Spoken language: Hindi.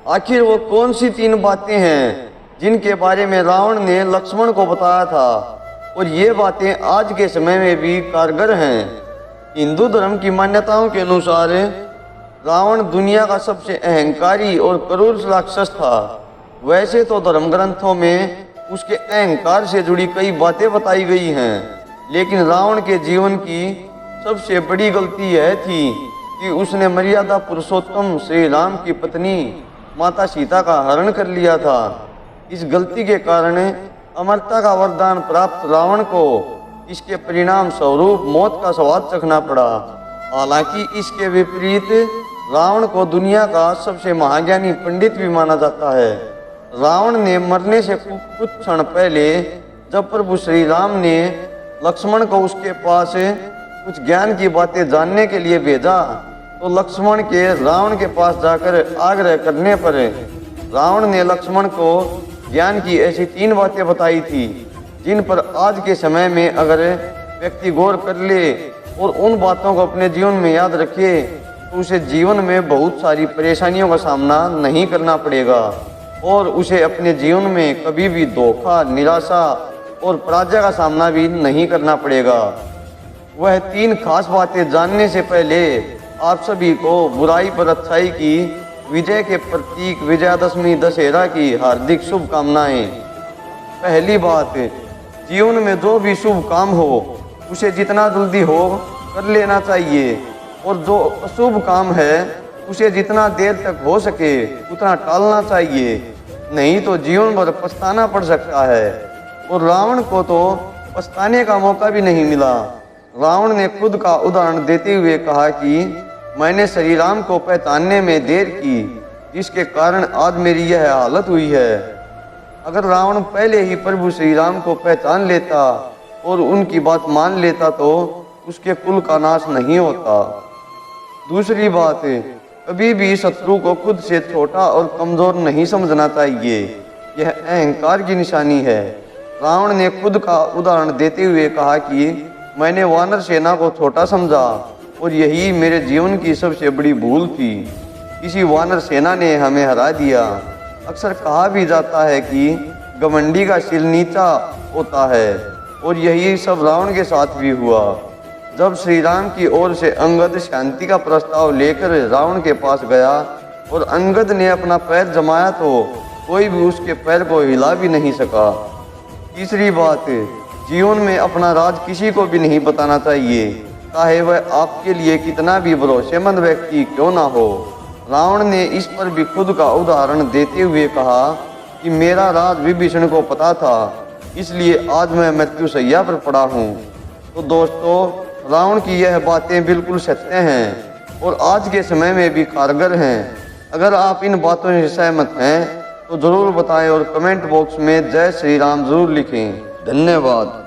आखिर वो कौन सी 3 बातें हैं जिनके बारे में रावण ने लक्ष्मण को बताया था और ये बातें आज के समय में भी कारगर हैं। हिंदू धर्म की मान्यताओं के अनुसार रावण दुनिया का सबसे अहंकारी और क्रूर राक्षस था। वैसे तो धर्म ग्रंथों में उसके अहंकार से जुड़ी कई बातें बताई गई हैं, लेकिन रावण के जीवन की सबसे बड़ी गलती यह थी कि उसने मर्यादा पुरुषोत्तम श्री राम की पत्नी माता सीता का हरण कर लिया था। इस गलती के कारण अमरता का वरदान प्राप्त रावण को इसके परिणाम स्वरूप मौत का स्वाद चखना पड़ा। हालांकि इसके विपरीत रावण को दुनिया का सबसे महाज्ञानी पंडित भी माना जाता है। रावण ने मरने से कुछ क्षण पहले जब प्रभु श्री राम ने लक्ष्मण को उसके पास कुछ ज्ञान की बातें जानने के लिए भेजा, तो लक्ष्मण के रावण के पास जाकर आग्रह करने पर रावण ने लक्ष्मण को ज्ञान की ऐसी 3 बातें बताई थी जिन पर आज के समय में अगर व्यक्ति गौर कर ले और उन बातों को अपने जीवन में याद रखे तो उसे जीवन में बहुत सारी परेशानियों का सामना नहीं करना पड़ेगा और उसे अपने जीवन में कभी भी धोखा, निराशा और पराजय का सामना भी नहीं करना पड़ेगा। वह 3 खास बातें जानने से पहले आप सभी को बुराई पर अच्छाई की विजय के प्रतीक विजयादशमी दशहरा की हार्दिक शुभकामनाएं। पहली बात, जीवन में जो भी शुभ काम हो उसे जितना जल्दी हो कर लेना चाहिए और जो अशुभ काम है उसे जितना देर तक हो सके उतना टालना चाहिए, नहीं तो जीवन भर पछताना पड़ सकता है। और रावण को तो पछताने का मौका भी नहीं मिला। रावण ने खुद का उदाहरण देते हुए कहा कि मैंने श्री राम को पहचानने में देर की, जिसके कारण आज मेरी यह हालत हुई है। अगर रावण पहले ही प्रभु श्री राम को पहचान लेता और उनकी बात मान लेता तो उसके कुल का नाश नहीं होता। दूसरी बात, कभी भी शत्रु को खुद से छोटा और कमजोर नहीं समझना चाहिए, यह अहंकार की निशानी है। रावण ने खुद का उदाहरण देते हुए कहा कि मैंने वानर सेना को छोटा समझा और यही मेरे जीवन की सबसे बड़ी भूल थी। किसी वानर सेना ने हमें हरा दिया। अक्सर कहा भी जाता है कि घमंडी का सिर नीचा होता है और यही सब रावण के साथ भी हुआ। जब श्री राम की ओर से अंगद शांति का प्रस्ताव लेकर रावण के पास गया और अंगद ने अपना पैर जमाया तो कोई भी उसके पैर को हिला भी नहीं सका। तीसरी बात, जीवन में अपना राज किसी को भी नहीं बताना चाहिए, चाहे वह आपके लिए कितना भी भरोसेमंद व्यक्ति क्यों ना हो। रावण ने इस पर भी खुद का उदाहरण देते हुए कहा कि मेरा राज विभीषण को पता था, इसलिए आज मैं मृत्युशैया पर पड़ा हूँ। तो दोस्तों, रावण की यह बातें बिल्कुल सत्य हैं और आज के समय में भी कारगर हैं। अगर आप इन बातों से सहमत हैं तो ज़रूर बताएं और कमेंट बॉक्स में जय श्री राम जरूर लिखें। धन्यवाद।